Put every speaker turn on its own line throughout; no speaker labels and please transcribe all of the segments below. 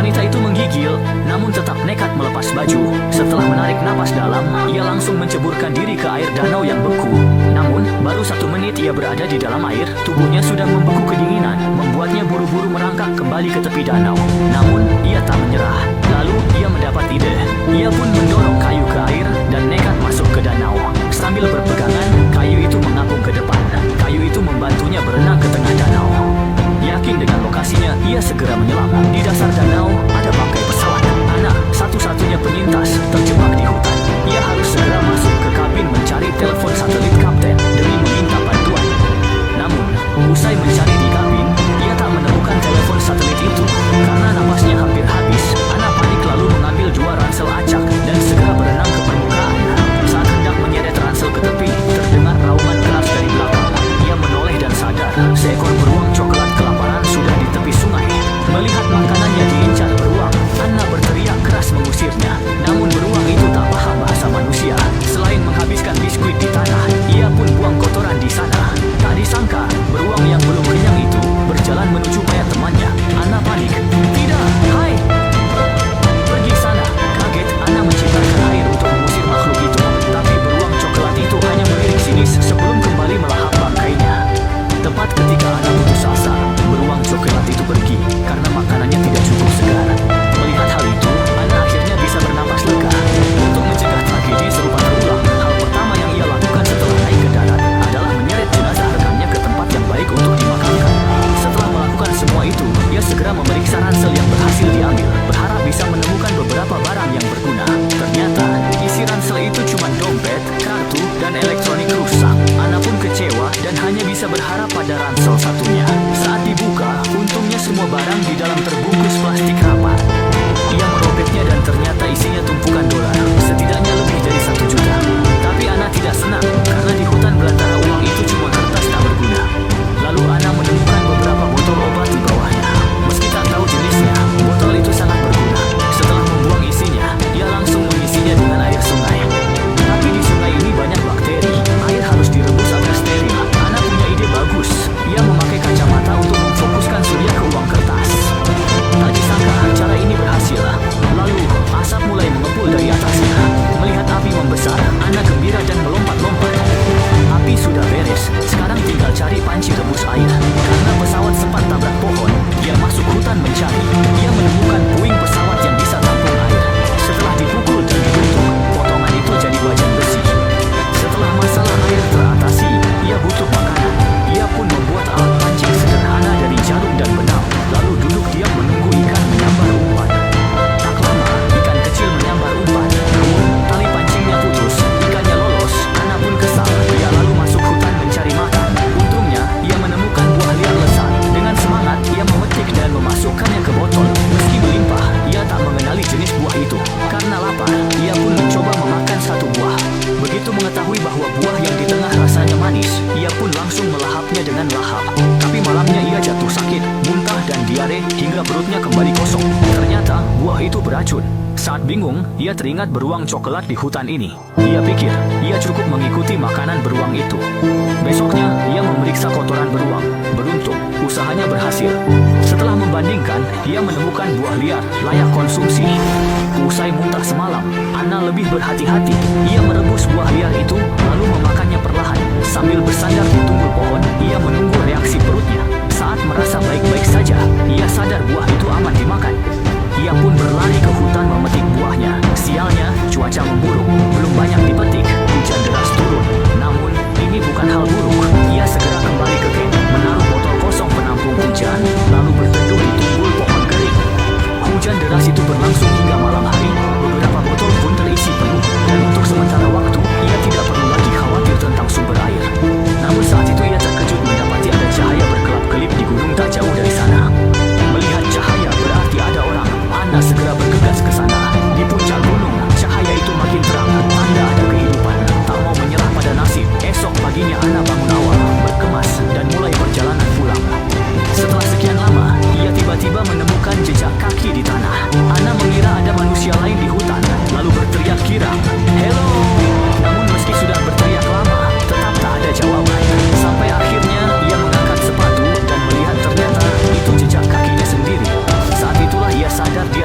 Wanita itu menggigil, namun tetap nekat melepas baju. Setelah menarik napas dalam, ia langsung menceburkan diri ke air danau yang beku. Namun, baru 1 menit ia berada di dalam air, tubuhnya sudah membeku kedinginan, membuatnya buru-buru merangkak kembali ke tepi danau. Namun, ia tak menyerah. Lalu, ia mendapat ide. Ia pun mendorong kayu ke air dan nekat masuk ke danau. Sambil berpegangan, kayu itu mengapung ke depan. Kayu itu membantunya berenang ke tengah danau. Yakin dengan lokasinya, ia segera menyelam. Di dasar danau, ada bangkai pesawat. Ana, satu-satunya penyintas, terjebak di hutan. Ia harus segera masuk ke kabin mencari telepon satelit kapten demi meminta bantuan. Namun, usai mencari di kabin, ia tak menemukan telepon satelit itu. Karena napasnya hampir habis, Ana panik lalu mengambil 2 ransel acak dan segera berenang ke permukaan. Saat hendak menyeret ransel ke tepi, terdengar raungan keras dari belakang. Ia menoleh dan sadar, seekor beruang coklat kelaparan sudah di tepi sungai. Melihat makanannya diincar beruang, Anna berteriak keras mengusirnya. Namun beruang itu tak paham bahasa manusia. Selain menghabiskan biskuit di tanah, ia pun buang kotoran di sana. Tak disangka, beruang yang belum kenyang itu berjalan menuju mayat temannya. Anna panik. Tidak, hai! Pergi sana. Kaget, Anna menciptakan air untuk mengusir makhluk itu. Tapi beruang coklat itu hanya melirik sinis sebelum kembali melahap bangkainya. Tepat ketika Anna putus asa, beruang coklat itu pergi karena makanannya tidak cukup segar. Melihat hal itu, Anna akhirnya bisa bernapas lega. Untuk mencegah tragedi serupa terulang, hal pertama yang ia lakukan setelah naik ke darat adalah menyeret jenazah rekannya ke tempat yang baik untuk dimakamkan. Setelah melakukan semua itu, ia segera memeriksa ransel yang berhasil diambil, berharap bisa menemukan beberapa barang yang berguna. Ternyata, isi ransel itu cuma dompet, kartu, dan elektronik rusak. Anna pun kecewa dan hanya bisa berharap pada ransel satunya. Saat dibuka, untungnya semua barang di dalam terbungkus plastik rapat. Ia merobeknya dan ternyata isinya tumpukan dolar, setidaknya lebih dari 1 juta. Tapi Anna tidak senang, karena di hutan belantara uang itu cuma kertas tak berguna. Lalu Anna menemukan beberapa botol obat di bawahnya. Meski tak tahu jenisnya, botol itu sangat berguna. Setelah membuang isinya, ia langsung mengisinya dengan air sungai. Tapi di sungai ini banyak bakteri, air harus direbus agar steril. Anna punya ide bagus. Ia memakai kacamata untuk memfokuskan surya ke uang kertas. Tak disangka, cara ini berhasil. Lalu, asap mulai mengepul dari atasnya. Melihat api membesar, Anna gembira dan melompat-lompat. Api sudah beres, sekarang tinggal cari panci rebus air. Karena pesawat sempat tabrak pohon, dia masuk hutan mencari. Ia menemukan puing pesawat yang bisa tampung air. Setelah dipukul dan dibentuk, potongan itu jadi wajan besi. Setelah masalah air teratasi, ia butuh makanan. Ia pun membuat alat pancing sederhana dari jarum dan benang, lalu duduk diam menunggu ikan menyambar umpan. Tak lama, ikan kecil menyambar umpan. Namun, tali pancingnya putus, ikannya lolos. Anna pun kesal. Ia lalu masuk hutan mencari makan. Untungnya, ia menemukan buah liar lezat. Dengan semangat, ia memetik dan memasukkannya ke botol. Meski melimpah, ia tak mengenali jenis buah itu. Karena lapar, ia pun mencoba memakan 1 buah. Begitu mengetahui bahwa buah yang di tengah rasanya manis, ia pun langsung melahapnya dengan lahap. Tapi malamnya ia jatuh sakit, muntah dan diare hingga perutnya kembali kosong. Ternyata buah itu beracun. Saat bingung, ia teringat beruang coklat di hutan ini. Ia pikir, ia cukup mengikuti makanan beruang itu. Besoknya, ia memeriksa kotoran beruang. Beruntung, usahanya berhasil. Setelah membandingkan, ia menemukan buah liar layak konsumsi. Usai muntah semalam, Anna lebih berhati-hati. Ia merebus buah liar itu, lalu memakannya perlahan. Sambil bersandar di tunggul pohon, ia menunggu reaksi perutnya. Saat merasa baik-baik saja, ia sadar buah itu aman dimakan. Ia pun berlari ke hutan memetik buahnya. Sialnya, cuaca memburuk, belum banyak dipetik, hujan deras turun. Namun, ini bukan hal buruk. Ia segera kembali ke camp, menaruh botol kosong penampung hujan, lalu berteduh di tunggul pohon kering. Hujan deras itu berlangsung hingga malam hari. Beberapa botol pun terisi penuh, dan untuk sementara waktu, ia tidak perlu lagi khawatir tentang sumber air. Namun saat itu ia terkejut mendapati ada cahaya berkelap-kelip di gunung tak jauh dari sana. Melihat cahaya berarti ada orang. Anna segera bergegas ke sana. Di puncak gunung, cahaya itu makin terang, tanda ada kehidupan. Tak mau menyerah pada nasib, esok paginya Anna bangun awal, berkemas, dan mulai perjalanan pulang. Setelah sekian lama, ia tiba-tiba menemukan jejak kaki di tanah. Anna mengira ada manusia lain di hutan, lalu berteriak girang, "Hello!" Namun meski sudah berteriak lama, tetap tak ada jawaban. Sampai akhirnya, ia mengangkat sepatu dan melihat ternyata itu jejak kakinya sendiri. Saat itulah ia sadar dia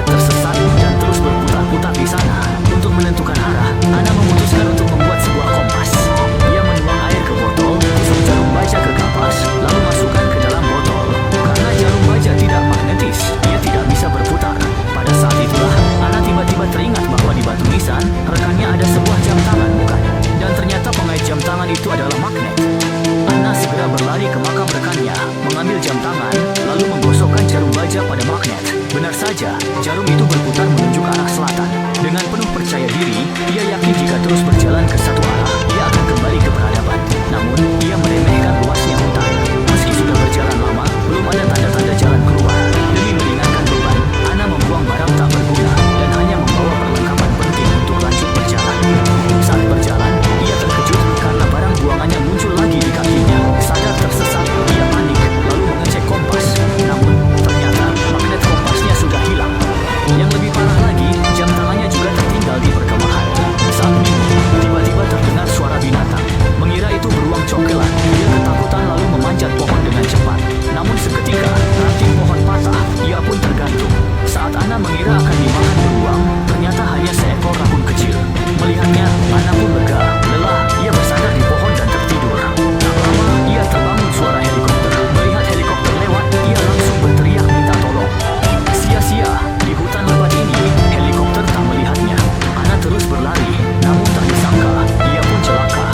Benar saja, jarum itu berputar menunjuk arah selatan. Dengan penuh percaya diri, ia yakin jika terus berjalan ke satu arah, ia akan kembali ke peradaban. Namun, ia meremehkan luasnya hutan. Meski sudah berjalan lama, belum ada tanda-tanda jalan keluar. Demi meringankan beban, Ana membuang barang tak berguna dan hanya membawa perlengkapan penting untuk lanjut berjalan. Saat berjalan, ia terkejut karena barang buangannya muncul lagi di kakinya. Sadar tersesat, ia panik lalu mengecek kompas. Namun, ternyata magnet kompasnya sudah hilang. Yang lebih parah lagi, jam tangannya juga tertinggal di perkemahan. Saat bingung, tiba-tiba terdengar suara binatang. Mengira itu beruang congkelan, dia ketakutan lalu memanjat pohon dengan cepat. Namun seketika, ranting pohon patah, ia pun tergantung. Saat Ana mengira akan dimakan beruang, ternyata hanya seekor rakun kecil. Melihatnya, Ana pun lega. Lelah, ia bersandar di pohon dan tertidur. Tak lama, ia terbangun suara helikopter. Melihat helikopter lewat, ia langsung berteriak minta tolong. Sia-sia, di hutan lebat ini, helikopter tak melihatnya. Ana terus berlari, namun tak disangka, ia pun celaka.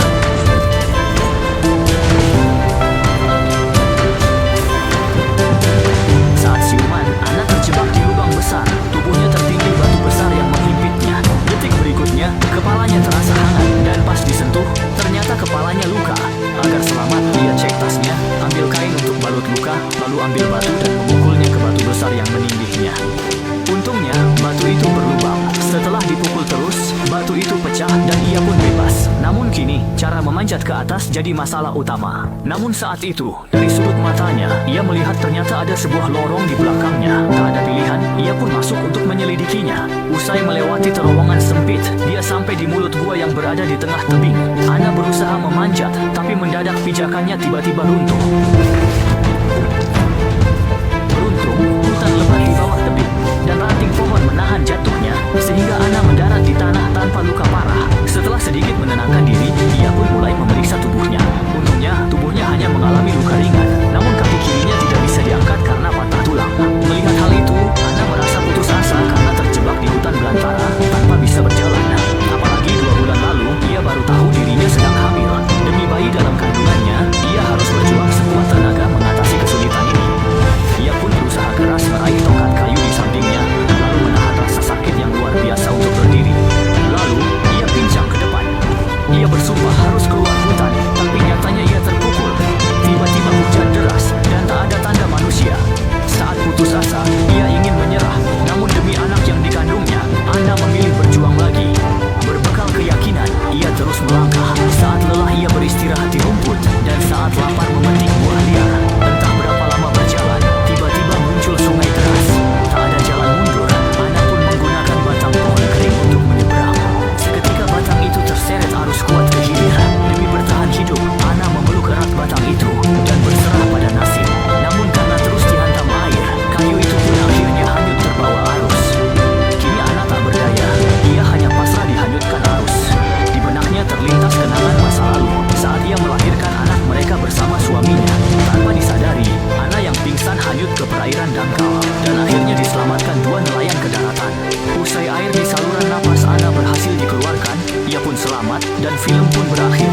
Saat siuman, Ana terjebak di lubang besar. Tubuhnya tertindih batu besar yang menghimpitnya. Detik berikutnya, kepalanya terasa hangat dan pas disentuh, ternyata kepalanya luka. Agar selamat, ia cek tasnya, ambil kain untuk balut luka, lalu ambil batu dan memukulnya ke batu besar yang menindihnya. Untungnya, batu itu berlubang. Setelah dipukul terus, batu itu pecah dan ia pun bebas. Namun kini, cara memanjat ke atas jadi masalah utama. Namun saat itu, dari sudut matanya, ia melihat ternyata ada sebuah lorong di belakangnya. Tak ada pilihan, ia pun masuk untuk menyelidikinya. Usai melewati terowongan sempit, dia sampai di mulut gua yang berada di tengah tebing. Ana berusaha memanjat, tapi mendadak pijakannya tiba-tiba runtuh. Beruntung, hutan lebat di bawah tebing, dan ranting pohon menahan jatuhnya, sehingga Ana mendarat di tanah tanpa luka parah. Setelah sedikit menenangkan diri, ia pun mulai memeriksa tubuhnya. Untungnya, tubuhnya hanya mengalami luka ringan, namun kaki kirinya tidak bisa diangkat karena patah tulang. Melihat hal itu, Ana merasa putus asa karena terjebak di hutan belantara tanpa bisa berjalan. Apalagi 2 bulan lalu, ia baru tahu dirinya sedang hamil. Demi bayi dalam kandungannya, ia harus berjuang sekuat tenaga mengatasi kesulitan ini. Ia pun berusaha keras meraih tongkat kayu di sampingnya, lalu menahan rasa sakit yang luar biasa untuk berdiri. Lalu, ia pincang ke depan. Ia bersumpah harus keluar hutan, tapi nyatanya ia terpukul. Tiba-tiba hujan deras, dan tak ada tanda manusia. Saat putus asa, ia ingin menyerah, namun demi anak yang dikandungnya, Ana memilih berjuang lagi. Berbekal keyakinan, ia terus melangkah. Saat lelah, ia beristirahat di rumput, dan saat lapar memetik buah liar. Entah berapa lama berjalan, tiba-tiba muncul sungai deras. Tak ada jalan mundur, Ana pun menggunakan batang pohon kering untuk menyeberang. Seketika batang itu terseret arus kuat ke hilir. Demi bertahan hidup, Ana memeluk erat batang itu dan berserah pada nasib. Namun karena terus dihantam air, kayu itu pun akhirnya hanyut terbawa arus. Kini Ana tak berdaya, ia hanya pasrah dihanyutkan arus. Di benaknya terlintas kenangan masa lalu saat ia melahirkan anak mereka bersama suaminya. Tanpa disadari, Ana yang pingsan hanyut ke perairan dangkal dan akhirnya diselamatkan 2 nelayan ke daratan. Usai air di saluran napas Ana berhasil dikeluarkan, ia pun selamat dan film pun berakhir.